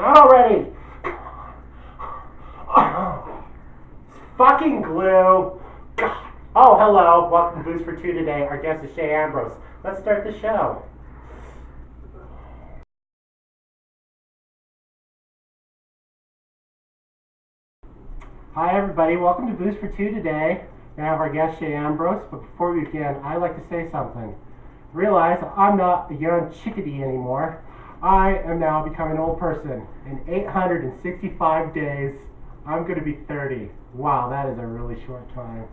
Already! Fucking glue! God. Oh, hello. Welcome to Boost for Two today. Our guest is Chay Ambrose. Let's start the show. Hi, everybody. Welcome to Boost for Two today. We have our guest, Chay Ambrose. But before we begin, I'd like to say something. Realize I'm not a young chickadee anymore. I am now becoming an old person. In 865 days, I'm going to be 30. Wow, that is a really short time.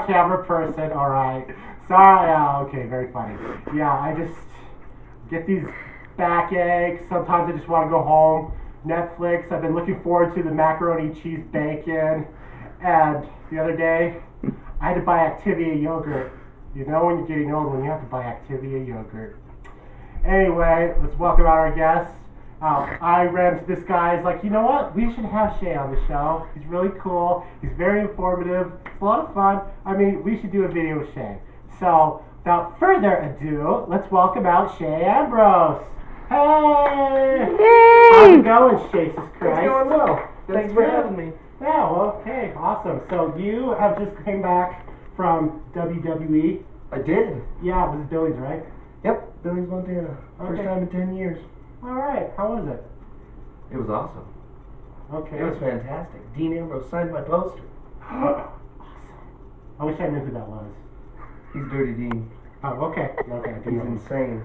Camera person, alright. Sorry, okay, very funny. Yeah, I just get these backaches. Sometimes I just want to go home. Netflix, I've been looking forward to the macaroni cheese bacon. And the other day, I had to buy Activia yogurt. You know when you're getting old when you have to buy Activia yogurt. Anyway, let's welcome out our guest. I ran to this guy. He's like, you know what? We should have Chay on the show. He's really cool. He's very informative. It's a lot of fun. I mean, we should do a video with Chay. So, without further ado, let's welcome out Chay Ambrose. Hey! Yay! How's it going, Jesus Christ? It's going well. Thanks for having me. Yeah, well, okay, awesome. So, you have just came back from WWE. I did. Yeah, it was Billings, right? Yep, Billings, Montana. First Okay. time in 10 years. Alright, how was it? It was awesome. Okay. It was fantastic. Dean Ambrose signed my poster. Awesome. I wish I knew who that was. He's Dirty Dean. Oh, okay. Okay, I He's didn't know. insane.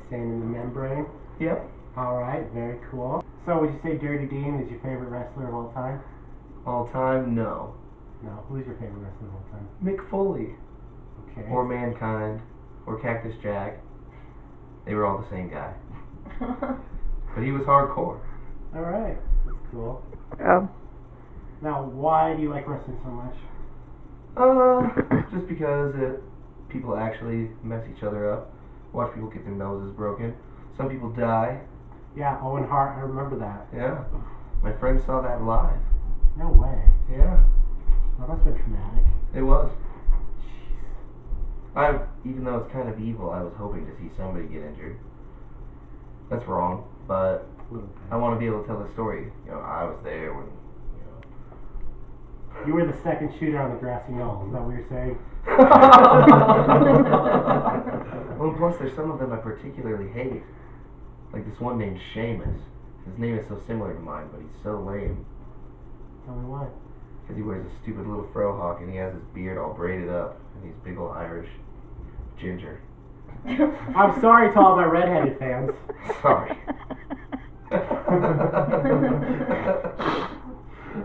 Staying in the membrane. Yep. Alright, very cool. So, would you say Dirty Dean is your favorite wrestler of all time? All time, no. No. Who's your favorite wrestler of all time? Mick Foley. Okay. Or Mankind. Or Cactus Jack. They were all the same guy. But he was hardcore. Alright, that's cool. Oh. Now, why do you like wrestling so much? Just because people actually mess each other up. Watch people get their noses broken. Some people die. Yeah, Owen Hart, I remember that. Yeah. My friend saw that live. No way. Yeah. Well, that's been traumatic. It was. Even though it's kind of evil, I was hoping to see somebody get injured. That's wrong, but I want to be able to tell the story. You know, I was there when, You were the second shooter on the grassy knoll, is that what you're saying? Well, plus there's some of them I particularly hate. Like this one named Seamus. His name is so similar to mine, but he's so lame. Tell me why. Because he wears a stupid little frohawk and he has his beard all braided up. And he's big old Irish ginger. I'm sorry to all my redheaded fans. Sorry.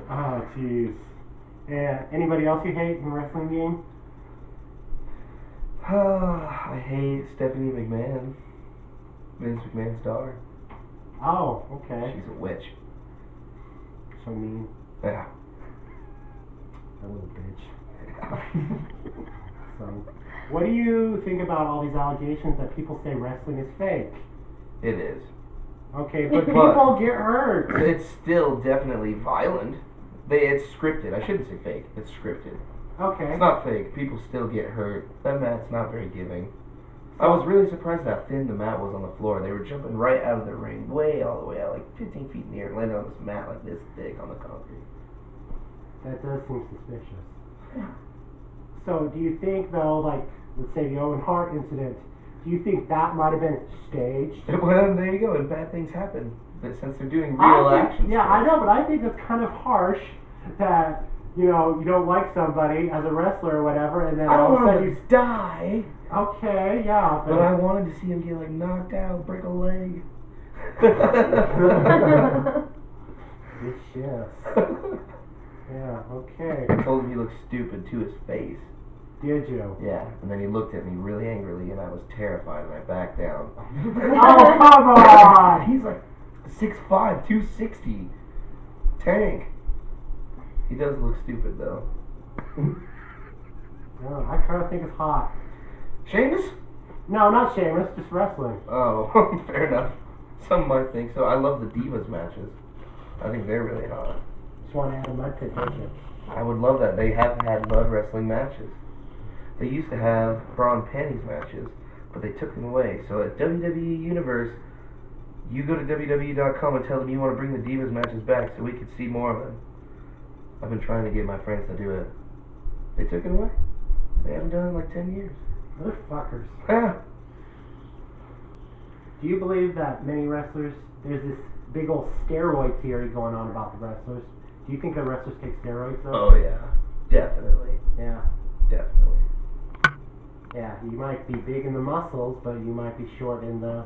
Oh, jeez. Yeah. Anybody else you hate in the wrestling game? I hate Stephanie McMahon. Vince McMahon's daughter. Oh, okay. She's a witch. So mean. Yeah. That little bitch. So, what do you think about all these allegations that people say wrestling is fake? It is. Okay, but people get hurt. It's still definitely violent. It's scripted. I shouldn't say fake. It's scripted. Okay. It's not fake. People still get hurt. That mat's not very giving. I was really surprised how thin the mat was on the floor. They were jumping right out of the ring, all the way out, like 15 feet in the air, landing on this mat like this thick on the concrete. That does seem suspicious. So, do you think, though, like, let's say the Owen Hart incident, do you think that might have been staged? Well, there you go. And bad things happen. But since they're doing real action. Yeah, I know, but I think that's kind of harsh that, you know, you don't like somebody as a wrestler or whatever, and then I don't all of a want sudden him to die. Okay, yeah. But I wanted to see him get, like, knocked out, break a leg. Vicious. Yeah, okay. I told him he looked stupid to his face. Did you? Yeah, and then he looked at me really angrily, and I was terrified, and I backed down. Oh, come on! He's like 6'5", 260. Tank. He does look stupid, though. No, I kind of think it's hot. Sheamus? No, not Sheamus, just wrestling. Oh, fair enough. Some might think so. I love the Divas matches. I think they're really hot. Just want to add a mud pit, don't you? I would love that. They have had mud wrestling matches. They used to have bra and panties matches, but they took them away. So at WWE Universe, You go to www.com and tell them you want to bring the Divas matches back so we can see more of them. I've been trying to get my friends to do it. They took it away. They haven't done it in like 10 years. Motherfuckers. Yeah. Do you believe that many wrestlers, there's this big old steroid theory going on about the wrestlers? Do you think that wrestlers take steroids though? Oh yeah. Definitely. Yeah. Definitely. Yeah, you might be big in the muscles, but you might be short in the,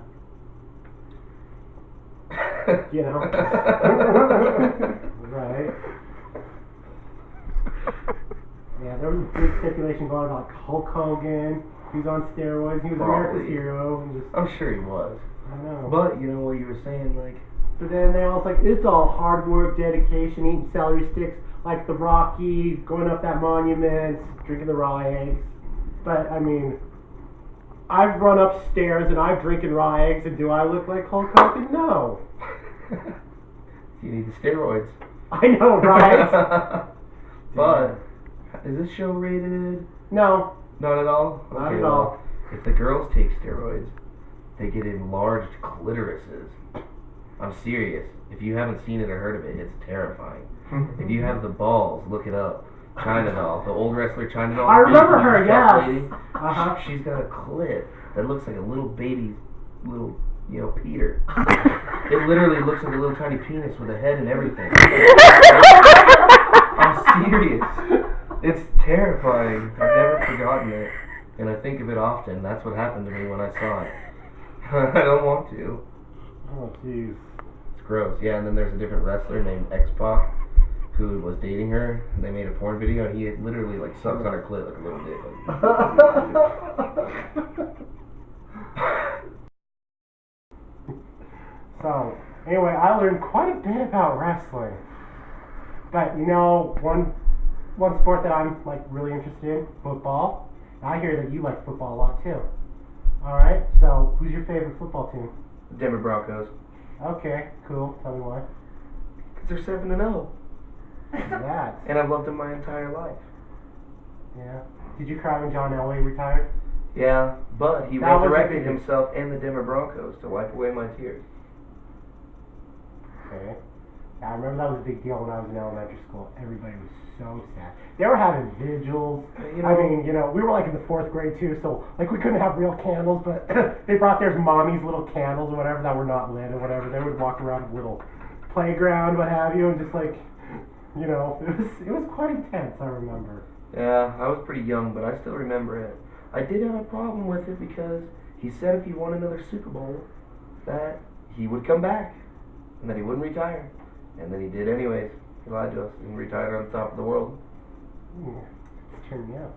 you know. Right. Yeah, there was a big stipulation going on, like Hulk Hogan. He was on steroids. He was America's hero. And just, I'm sure he was. I know. But you know what you were saying, like. But then they all was like, it's all hard work, dedication, eating celery sticks like the Rocky, going up that monument, drinking the raw eggs. But I mean, I've run upstairs and I've drinking raw eggs, and do I look like Hulk Hogan? No. You need the steroids. I know, right? But is this show rated? No. Not at all? Not Okay, at all. If the girls take steroids, they get enlarged clitorises. I'm serious. If you haven't seen it or heard of it, it's terrifying. If you have the balls, look it up. China Doll, the old wrestler China Doll. I remember her, yeah. She's got a clit that looks like a little baby, Peter. It literally looks like a little tiny penis with a head and everything. I'm serious. It's terrifying. I've never forgotten it, and I think of it often. That's what happened to me when I saw it. I don't want to. Oh, jeez. It's gross. Yeah, and then there's a different wrestler named X-Pac who was dating her, and they made a porn video, and he had literally like sucks on her clit like a little dick. So, anyway, I learned quite a bit about wrestling. But, you know, one sport that I'm, like, really interested in, football. I hear that you like football a lot, too. Alright, so, who's your favorite football team? Denver Broncos. Okay, cool. Tell me why. Because they're 7-0. That. And I've loved them my entire life. Yeah. Did you cry when John Elway retired? Yeah, but he That was resurrected a big- himself and the Denver Broncos to wipe away my tears. Okay. Yeah, I remember that was a big deal when I was in elementary school. Everybody was so sad. They were having vigils. You know, I mean, you know, we were like in the 4th grade too, so like we couldn't have real candles, but they brought their mommy's little candles or whatever that were not lit or whatever. They would walk around a little playground, what have you, and just like, you know, it was quite intense, I remember. Yeah, I was pretty young, but I still remember it. I did have a problem with it because he said if he won another Super Bowl, that he would come back, and that he wouldn't retire. And then he did anyways. He lied to us and retired on top of the world. It's turning me up.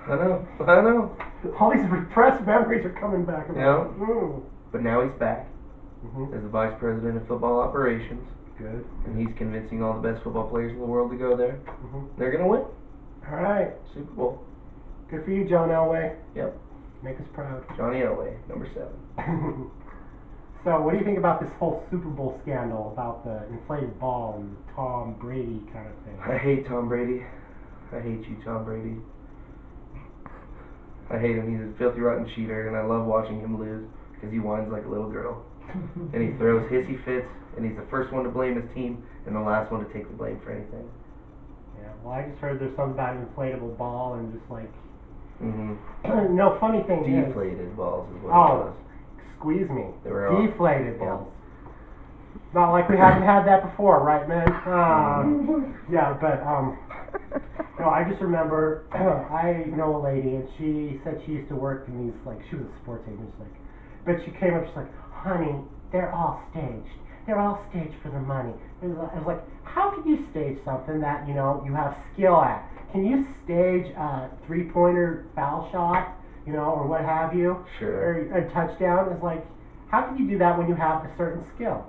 I know. All these repressed memories are coming back. Yeah. But now he's back as the vice president of football operations. Good. And he's convincing all the best football players in the world to go there. They're going to win. All right. Super Bowl. Good for you, John Elway. Yep. Make us proud. Johnny Elway, number 7. So, what do you think about this whole Super Bowl scandal about the inflated ball and the Tom Brady kind of thing? I hate Tom Brady. I hate you, Tom Brady. I hate him. He's a filthy, rotten cheater, and I love watching him lose because he whines like a little girl. And he throws hissy fits, and he's the first one to blame his team and the last one to take the blame for anything. Yeah, well, I just heard there's something about an inflatable ball and just like... No, funny thing Deflated balls is what it was. Squeeze me. They were all deflated balls. Not like we haven't had that before, right, man? Yeah, but no, I just remember I know a lady, and she said she used to work in these, like, she was a sports agent, like, but she came up, she's like, honey, they're all staged. They're all staged for the money. I was like, how can you stage something that, you know, you have skill at? Can you stage a 3-pointer foul shot, you know, or what have you? Sure. Or a touchdown? It's like, how can you do that when you have a certain skill?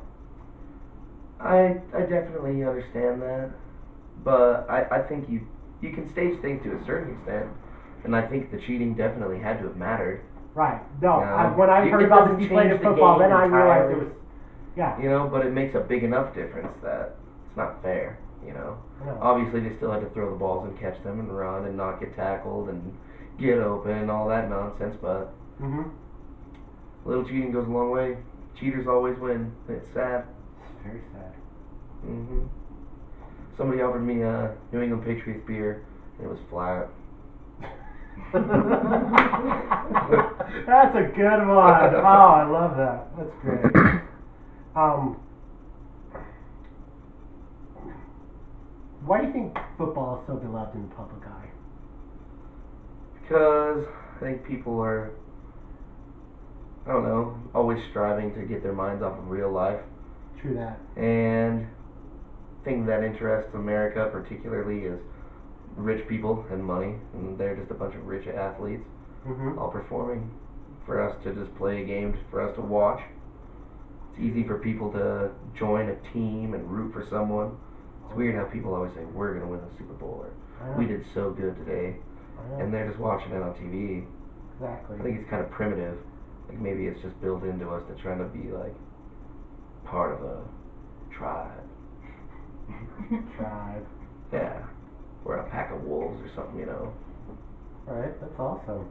I definitely understand that, but I think you can stage things to a certain extent, and I think the cheating definitely had to have mattered. Right. No, You know, when I heard about this deflated football, then I realized it was, yeah. You know, but it makes a big enough difference that it's not fair, you know. No. Obviously, they still had to throw the balls and catch them and run and not get tackled and get open and all that nonsense, but a little cheating goes a long way. Cheaters always win. It's sad. It's very sad. Mhm. Somebody offered me a New England Patriots beer, and it was flat. That's a good one. Oh, I love that. That's great. Why do you think football is so beloved in the public eye? Because I think people are, I don't know, always striving to get their minds off of real life. True that. And the thing that interests America particularly is rich people and money, and they're just a bunch of rich athletes all performing for us to just play games, for us to watch. It's easy for people to join a team and root for someone. It's weird how people always say, we're going to win the Super Bowl, or we did so good today, and they're just watching it on TV. Exactly. I think it's kind of primitive. Like maybe it's just built into us to try to be like part of a tribe. Tribe. Yeah. Or a pack of wolves or something, you know. Alright, that's awesome.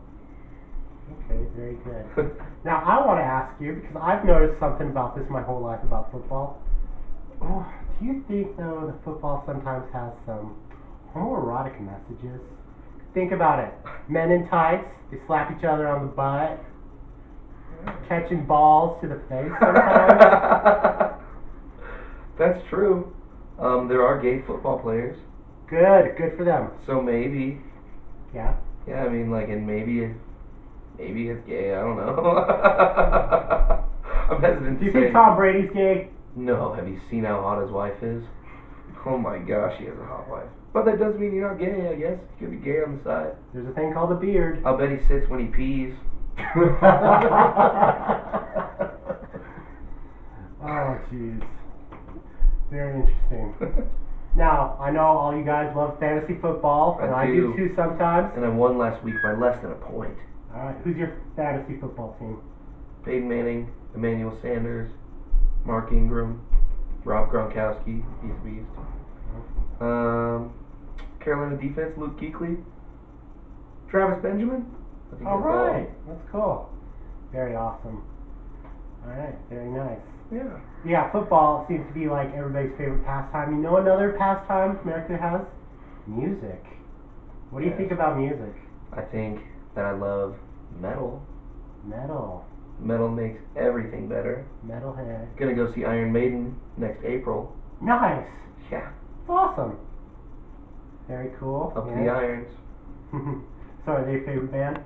Okay, very good. Now, I want to ask you, because I've noticed something about this my whole life about football. Oh, do you think, though, that football sometimes has some homoerotic messages? Think about it. Men in tights, they slap each other on the butt, catching balls to the face sometimes. That's true. There are gay football players. Good for them. So maybe. Yeah? Yeah, I mean, like, and maybe it's gay, I don't know. I'm hesitant Do you to say. think Tom Brady's gay? No, have you seen how hot his wife is? Oh my gosh, he has a hot wife. But that doesn't mean you're not gay, I guess. You could be gay on the side. There's a thing called a beard. I'll bet he sits when he pees. Oh, jeez. Very interesting. Now, I know all you guys love fantasy football, and I do too sometimes. And I won last week by less than a point. Alright, who's your fantasy football team? Peyton Manning, Emmanuel Sanders, Mark Ingram, Rob Gronkowski, he's a beast. Carolina defense, Luke Kuechly, Travis Benjamin. I think Alright, that's cool. Very awesome. Alright, very nice. Yeah. Yeah, football seems to be like everybody's favorite pastime. You know another pastime America has? Music. What do you think about music? I think that I love metal. Metal. Metal makes everything better. Metalhead. Gonna go see Iron Maiden next April. Nice. Yeah. That's awesome. Very cool. Up to the irons. So are they your favorite band?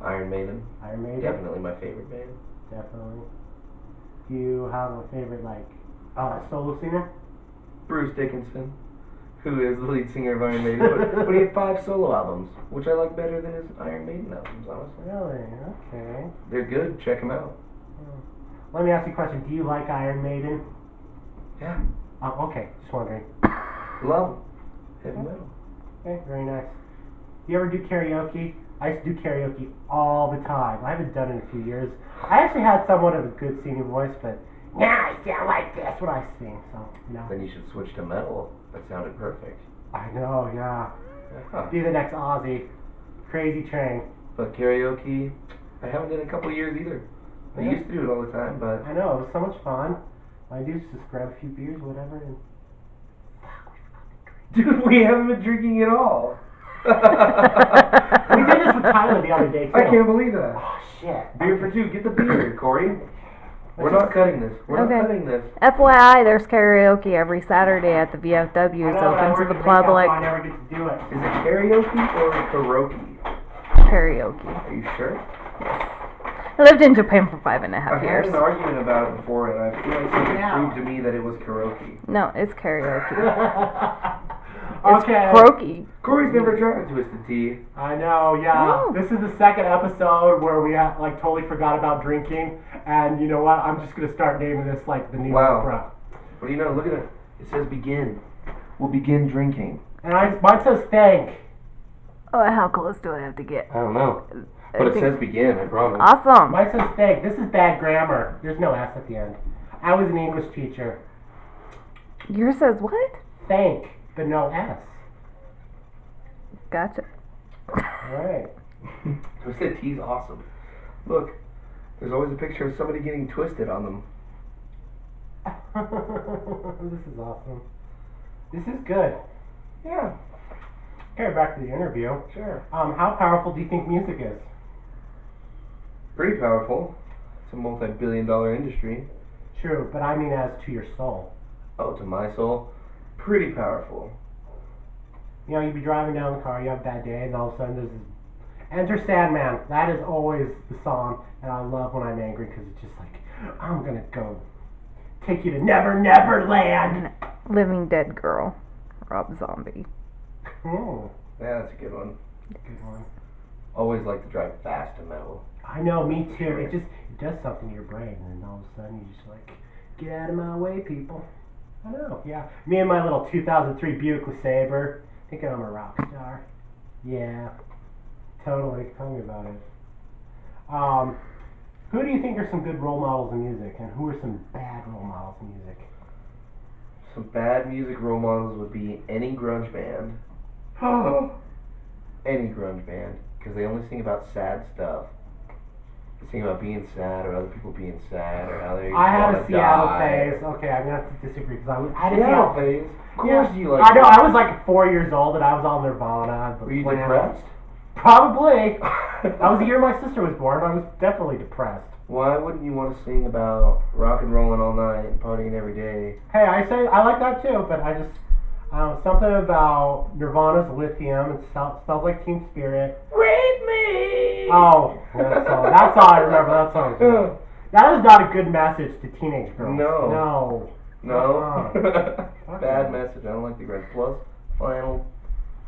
Iron Maiden. Iron Maiden? Definitely my favorite band. Definitely. Do you have a favorite, like, solo singer? Bruce Dickinson, who is the lead singer of Iron Maiden, but he had 5 solo albums, which I like better than his Iron Maiden albums, honestly. Really? Okay. They're good. Check them out. Let me ask you a question. Do you like Iron Maiden? Yeah. Okay. Just wondering. Love heavy metal. Okay, very nice. Do you ever do karaoke? I used to do karaoke all the time. I haven't done it in a few years. I actually had somewhat of a good singing voice, but I sound like this when I sing, so, you know. Then you should switch to metal. That sounded perfect. I know, yeah. Be the next Aussie. Crazy train. But karaoke, I haven't done it in a couple of years either. I Yeah. used to do it all the time, but... I know, it was so much fun. All I do is just grab a few beers, whatever, and... Dude, we haven't been drinking at all. We did this with Tyler the other day, too. I can't believe that. Oh, shit. Beer for 2. Get the beer, Corey. We're not cutting this. We're not cutting this. FYI, there's karaoke every Saturday at the VFW. It's open to the public. I never get to do it. Is it karaoke or karaoke? Karaoke. Are you sure? I lived in Japan for 5.5 I've years. had an argument about it before, and I feel like something proved to me that it was karaoke. No, it's karaoke. Okay. It's croaky. Corey's never tried Twisted Tea. I know, yeah. Oh. This is the second episode where we like totally forgot about drinking, and you know what? I'm just gonna start naming this like the new opera. What do you know? Look at it. It says begin. We'll begin drinking. And mine says thank. Oh, how close do I have to get? I don't know. But it says begin, I promise. Awesome. Mine says thank. This is bad grammar. There's no S at the end. I was an English teacher. Yours says what? Thank, but no S. Gotcha. Alright. Twisted Tea's awesome. Look, There's always a picture of somebody getting twisted on them. This is awesome. This is good. Yeah. Okay, back to the interview. Sure. How powerful do you think music is? Pretty powerful. It's a multi-billion-dollar industry. True, but I mean as to your soul. Oh, to my soul, pretty powerful. You know, you'd be driving down the car, you have a bad day, and all of a sudden there's this Enter Sandman. That is always the song, and I love when I'm angry because it's just like, I'm gonna go take you to Never Never Land. Living Dead Girl, Rob Zombie. Oh, Yeah, that's a good one. good one. Always like to drive fast to metal. I know, me too. It does something to your brain, and all of a sudden you just like, get out of my way, people. I know, yeah. Me and my little 2003 Buick LeSabre, thinking I'm a rock star. Yeah, totally. Tell me about it. Who do you think are some good role models in music, and who are some bad role models in music? Some bad music role models would be any grunge band. Any grunge band, because they only sing about sad stuff. They sing about being sad, or other people being sad, or how they I had wanna a Seattle die. phase. Okay, I'm gonna have to disagree because I had a Seattle Seattle phase. Of course you like. I know. I was like 4 years old and I was all Nirvana. Were you Plan. depressed? Probably. That was the year my sister was born. I was definitely depressed. Why wouldn't you want to sing about rock and rolling all night and partying every day? Hey, I like that too, but I just something about Nirvana's Lithium. It smells like Teen Spirit. Rape me. Oh, that's all I remember. That song. That is not a good message to teenage girls. No. No. Bad message. I don't like the grunge. Plus, flannel.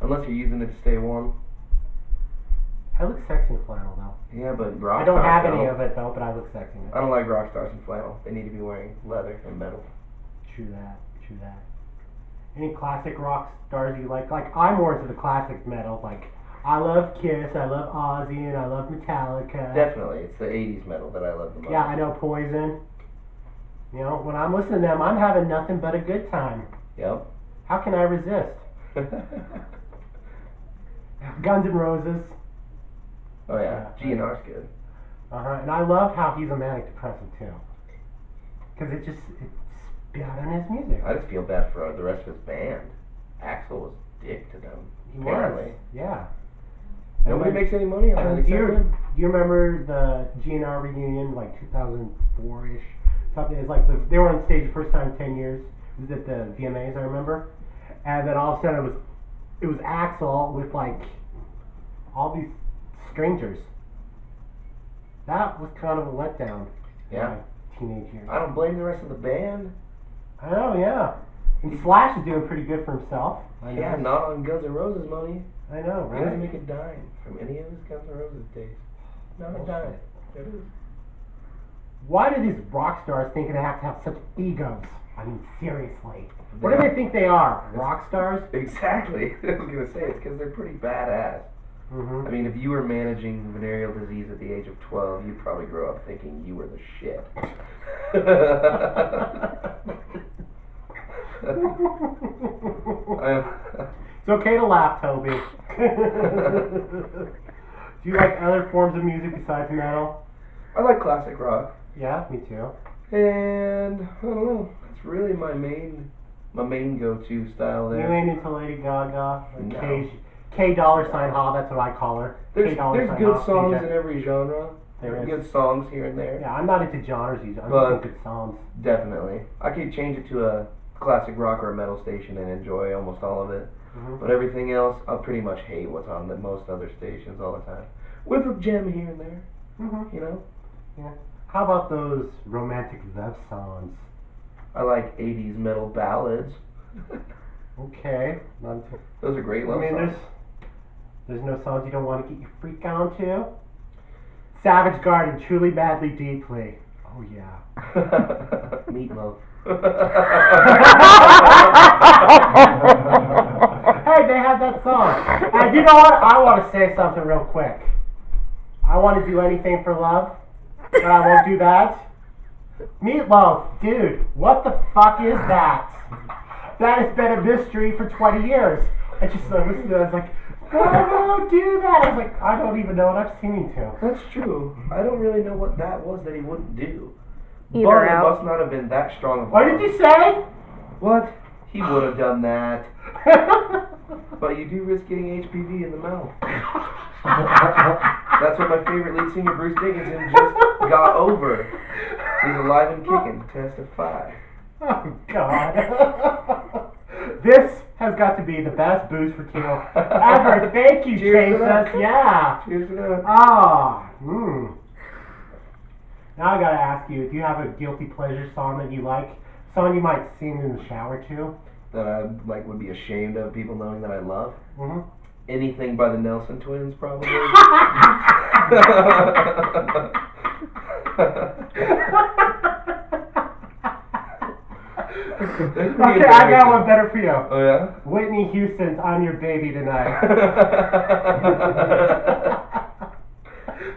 Unless you're using it to stay warm. I look sexy in flannel though. Yeah, but rock I don't stars have any don't. of it though, but I look sexy in it. I don't like rock stars in flannel. They need to be wearing leather and metal. True that. True that. Any classic rock stars you like? Like, I'm more into the classic metal. Like, I love Kiss, I love Ozzy, and I love Metallica. Definitely. It's the 80s metal that I love the most. Yeah, I know Poison. You know, when I'm listening to them, I'm having nothing but a good time. Yep. How can I resist? Guns N' Roses. Oh yeah, GNR's good. And I love how he's a manic depressive too. Because it's out on his music. I just feel bad for the rest of his band. Axl was a dick to them. He Apparently. was. Yeah. Nobody makes any money on it Do except him. you remember the GNR reunion, like 2004-ish? Something. It's like they were on stage the first time in 10 years. It was at the VMAs, I remember. And then all of a sudden it was Axl with like all these strangers. That was kind of a letdown. Yeah. In my teenage years. I don't blame the rest of the band. I know, yeah. And Slash is doing pretty good for himself. I know. Yeah, not on Guns N' Roses money. I know, He doesn't right? make a dime from any of his Guns N' Roses days. Not a dime. It is. Why do these rock stars think they have to have such egos? I mean, seriously. What do they think they are? Rock stars? Exactly. I was gonna say it's because they're pretty badass. Mm-hmm. I mean, if you were managing venereal disease at the age of 12, you'd probably grow up thinking you were the shit. It's okay to laugh, Toby. Do you like other forms of music besides metal? I like classic rock, Yeah, me too. and I don't know. It's really my main go-to style You there. ain't into Lady Gaga? Or No. K $$ Ha, that's what I call her. There's $K$ good Ha, songs KJ. in every genre. There There's is. good songs here and there. Yeah, I'm not into genres usually. I'm But- just into good songs. Definitely. I could change it to a classic rock or a metal station and enjoy almost all of it. Mm-hmm. But everything else, I'll pretty much hate what's on most other stations all the time. With a gem here and there, Mm-hmm. you know? Yeah. How about those romantic love songs? I like 80s metal ballads. Okay. Not into, Those are great I love mean, songs. there's no songs you don't want to get your freak on to. Savage Garden, Truly, Madly, Deeply. Oh yeah. Meatloaf. Hey, they have that song. And you know what? I want to say something real quick. I want to do anything for love, but I won't do that. Meatloaf, dude, what the fuck is that? That has been a mystery for 20 years. I just listen to it, I was like, Don't do that. I was like, I don't even know what I'm singing to. That's true. I don't really know what that was that he wouldn't do. Eat But her it out. must not have been that strong of a What did you say? What? He would have done that. But you do risk getting HPV in the mouth. That's what my favorite lead singer, Bruce Dickinson, just got over. He's alive and kicking. Testify. Oh, God. This has got to be the best booze for two ever. Thank you, Cheers to that. Jesus. Yeah. Cheers to that. Ah. Now I gotta ask you, do you have a guilty pleasure song that you like? Song you might sing in the shower to? That I would be ashamed of people knowing that I love. Mm-hmm. Anything by the Nelson Twins, probably. Okay, I got one better for you. Oh yeah? Whitney Houston's "I'm Your Baby Tonight."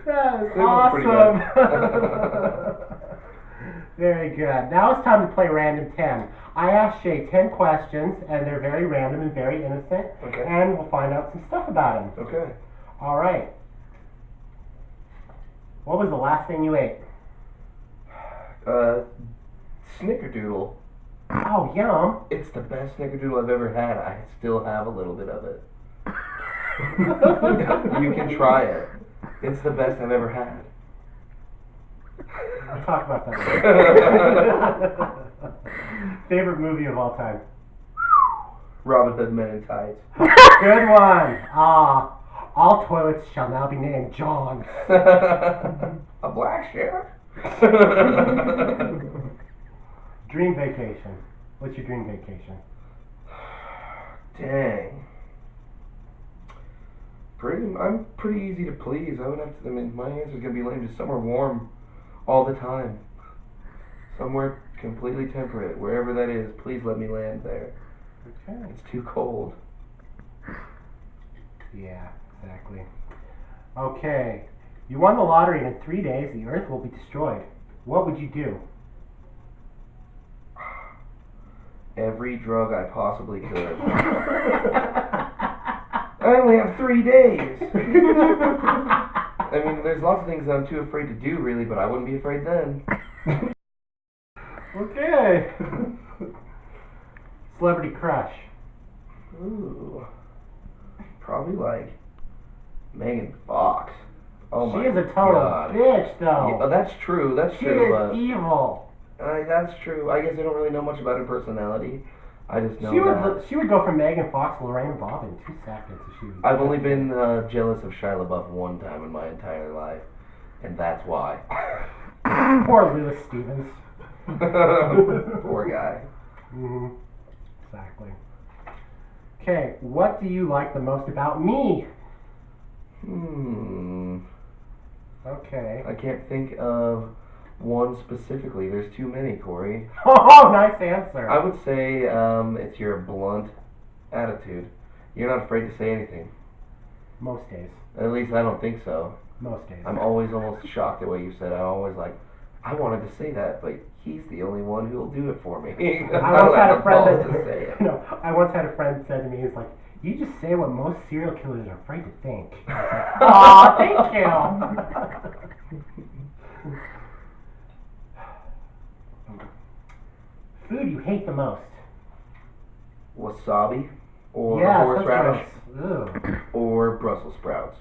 That is awesome. Very good. Now it's time to play Random 10. I asked Chay 10 questions, and they're very random and very innocent. Okay. And we'll find out some stuff about them. Okay. All right. What was the last thing you ate? Snickerdoodle. Oh, yum. It's the best snickerdoodle I've ever had. I still have a little bit of it. You can try it. It's the best I've ever had. We'll talk about that later. Favorite movie of all time? Robin Hood Men in Tights. Good one. All toilets shall now be named John. A black sheriff? Dream vacation. What's your dream vacation? Dang. I'm pretty easy to please. I mean, my answer's gonna be lame. Just somewhere warm all the time. Somewhere completely temperate. Wherever that is, please let me land there. Okay. It's too cold. Yeah, exactly. Okay. You won the lottery and in 3 days the earth will be destroyed. What would you do? Every drug I possibly could. I only have 3 days. I mean, there's lots of things that I'm too afraid to do, really, but I wouldn't be afraid then. Okay. Celebrity crush. Ooh. Probably like Megan Fox. Oh my She is a total God. bitch, though. Yeah, that's true. That's She true. is But evil. that's true. I guess I don't really know much about her personality. I just know She that. would go from Megan Fox to Lorraine Bob in 2 seconds. If she was I've only been jealous of Shia LaBeouf one time in my entire life, and that's why. Poor Lewis Stevens. Poor guy. Mm-hmm. Exactly. Okay, what do you like the most about me? Okay. I can't think of one specifically. There's too many, Corey. Oh, nice answer. I would say it's your blunt attitude. You're not afraid to say anything. Most days. At least I don't think so. Most days. I'm always almost shocked at what you said. I'm always like, I wanted to say that, but he's the only one who'll do it for me. I once had a friend to say it. I once had a friend said to me, he's like, you just say what most serial killers are afraid to think. Aw, thank you. Food you hate the most? Wasabi, or Yes, horseradish, that's gross. Ugh. or Brussels sprouts.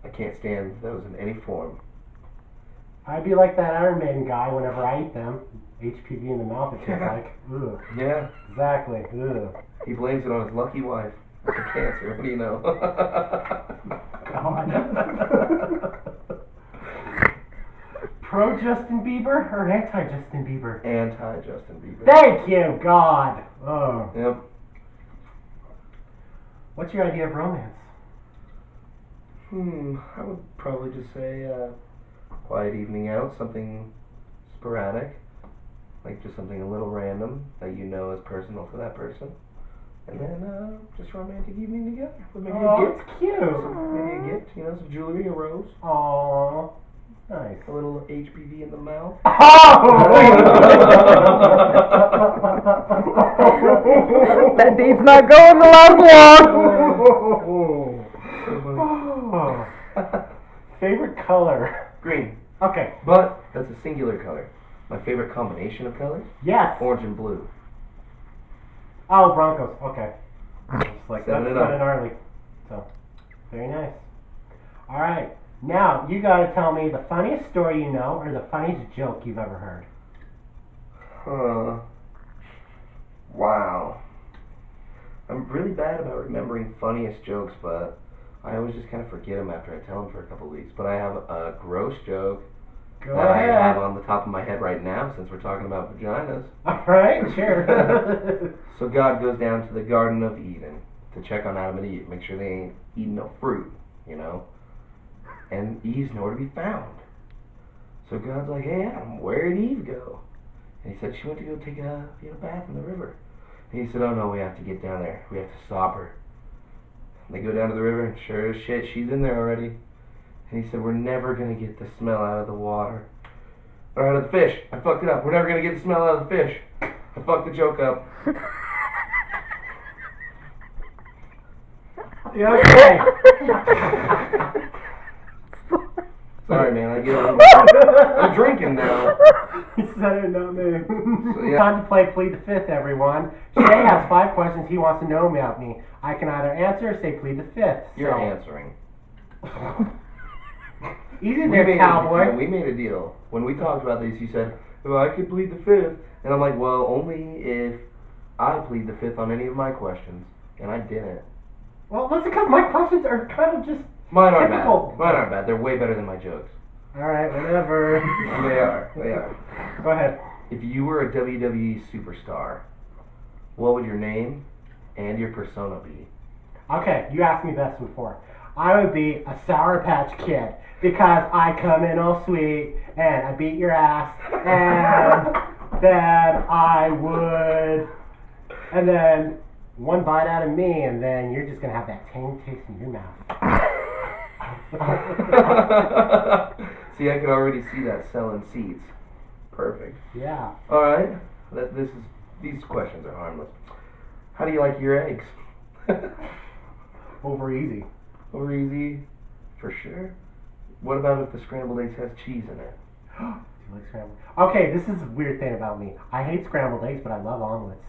I can't stand those in any form. I'd be like that Iron Maiden guy whenever I eat them. HPV in the mouth, it tastes like. Ugh. Yeah, Exactly. Ugh. he blames it on his lucky wife. The cancer, what do you know? God. Pro Justin Bieber or anti Justin Bieber? Anti-Justin Bieber. Thank you, God. Oh. Yep. What's your idea of romance? I would probably just say quiet evening out, something sporadic, like just something a little random that you know is personal to that person, and then just romantic evening together with maybe a gift. It's cute. Maybe a gift, some jewelry, a rose, Aww. Nice. a little HPV in the mouth. That date's not going to last long. color? Green. Okay. But that's a singular color. My favorite combination of colors? Yes. Orange and blue. Oh, Broncos. Okay. It's like that's 7-0. kind of gnarly. So, very nice. All right. Now you got to tell me the funniest story you know, or the funniest joke you've ever heard. Wow. I'm really bad about remembering funniest jokes, but I always just kind of forget them after I tell them for a couple weeks. But I have a gross joke Go that ahead. I have on the top of my head right now, since we're talking about vaginas. All right. Sure. So God goes down to the Garden of Eden to check on Adam and Eve, make sure they ain't eating no fruit, you know. And Eve's nowhere to be found. So God's like, hey Adam, where did Eve go? And he said she went to go take a bath in the river. And he said, oh no, we have to get down there. We have to stop her. And they go down to the river, and sure as shit, she's in there already. And he said, we're never going to get the smell out of the water. Or out of the fish. I fucked it up. We're never going to get the smell out of the fish. I fucked the joke up. Yeah, okay. Sorry, man. I get I'm drinking now. He said it, not me. So, yeah. Time to play Plead the Fifth, everyone. Shay has 5 questions he wants to know about me. I can either answer or say Plead the Fifth. You're so. answering. Easy there, cowboy. We made a deal. When we talked about this, you said, well, I could plead the fifth. And I'm like, well, only if I plead the fifth on any of my questions. And I didn't. Well, that's because my questions are kind of just Mine aren't typical. bad. Mine aren't bad. They're way better than my jokes. Alright, whatever. They are. They are. Go ahead. If you were a WWE superstar, what would your name and your persona be? Okay, you asked me this before. I would be a Sour Patch Kid because I come in all sweet and I beat your ass, and then I would, and then one bite out of me, and then you're just gonna have that tang taste in your mouth. See, I could already see that selling seats. Perfect. Yeah. All right. These questions are harmless. How do you like your eggs? Over easy. Over easy, for sure. What about if the scrambled eggs has cheese in it? Do you like scrambled? Okay, this is a weird thing about me. I hate scrambled eggs, but I love omelets.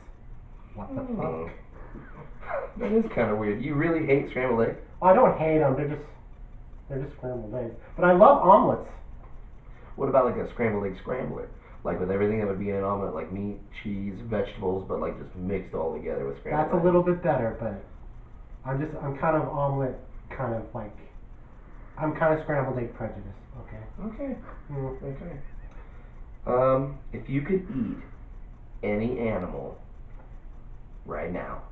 What the fuck? That is kind of weird. You really hate scrambled eggs? Well, I don't hate them. They're just scrambled eggs. But I love omelets. What about like a scrambled egg scrambler? Like with everything that would be in an omelet, like meat, cheese, vegetables, but like just mixed all together with scrambled eggs. That's a little bit better, but I'm kind of omelet, kind of like, I'm kind of scrambled egg prejudice. Okay. Okay. Mm. Okay. If you could eat any animal right now,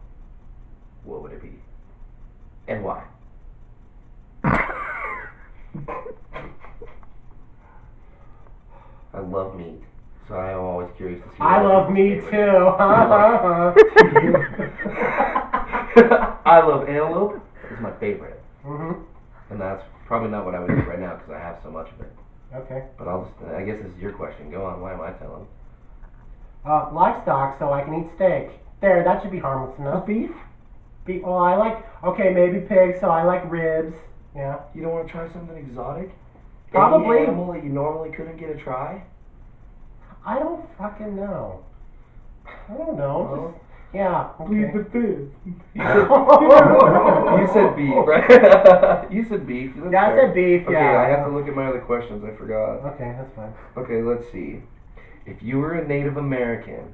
what would it be? And why? I love meat, so I am always curious to see. I love meat too. I love antelope. It's my favorite. Mhm. And that's probably not what I would eat right now because I have so much of it. Okay. But I guess this is your question. Go on. Why am I telling? Livestock, so I can eat steak. There, that should be harmless enough. Beef? Beef. Oh, I like. Okay, maybe pig, so I like ribs. Yeah. You don't want to try something exotic? Probably. Any animal that you normally couldn't get a try? I don't fucking know. I don't know. Well, Just, yeah. plead Okay. the fifth. You said beef, right? You said beef. That's Yeah, I fair. said beef. Okay, Yeah. I have to look at my other questions. I forgot. Okay, that's fine. Okay, let's see. If you were a Native American,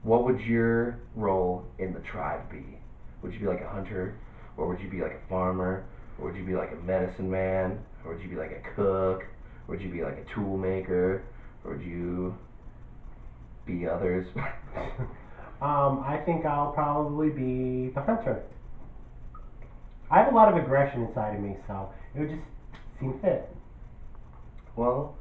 what would your role in the tribe be? Would you be like a hunter? Or would you be like a farmer? Or would you be like a medicine man? Or would you be like a cook? Or would you be like a tool maker? Or would you be others? I think I'll probably be the hunter. I have a lot of aggression inside of me, so it would just seem fit. Well,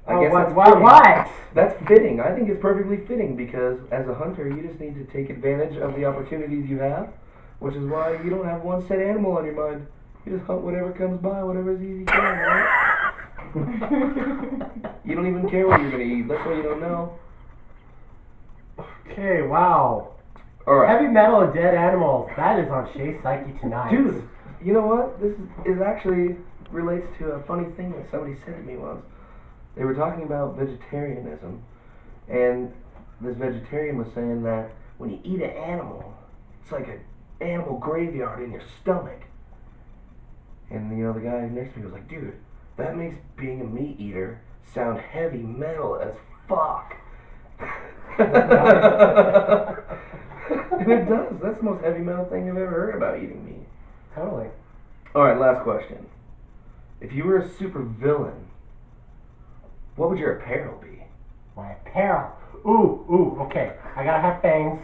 I guess what? that's What? fitting. What? That's fitting. I think it's perfectly fitting because as a hunter, you just need to take advantage of the opportunities you have, which is why you don't have one set animal on your mind. You just hunt whatever comes by, whatever's easy to right? You don't even care what you're going to eat. That's why you don't know. Okay, wow. All right. Heavy metal and dead animals. That is on Shay's Psyche tonight. Dude, you know what? This is actually relates to a funny thing that somebody said to me once. They were talking about vegetarianism, and this vegetarian was saying that when you eat an animal, it's like an animal graveyard in your stomach. And the guy next to me was like, dude, that makes being a meat eater sound heavy metal as fuck. And it does. That's the most heavy metal thing I've ever heard about eating meat. Totally. Alright, last question. If you were a super villain, what would your apparel be? My apparel. Ooh, okay. I gotta have fangs.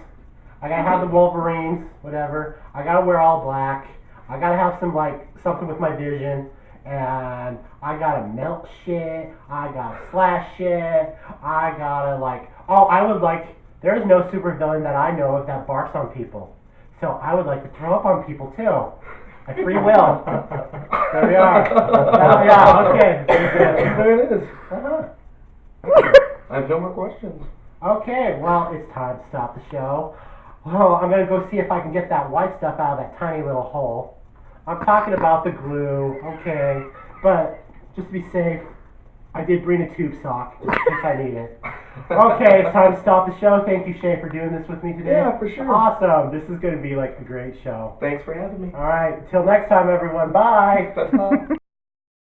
I gotta have the Wolverines, whatever. I gotta wear all black. I gotta have something with my vision. And I gotta melt shit. I gotta slash shit. I gotta there is no supervillain that I know of that barks on people. So I would like to throw up on people too. At free will. There we are. Yeah, okay. There it is. Uh-huh. I have no more questions. Okay, well, it's time to stop the show. Well, I'm going to go see if I can get that white stuff out of that tiny little hole. I'm talking about the glue, okay. But, just to be safe, I did bring a tube sock, just in case I need it. Okay, it's time to stop the show. Thank you, Chay, for doing this with me today. Yeah, for sure. Awesome. This is going to be a great show. Thanks for having me. All right, until next time, everyone. Bye. Bye.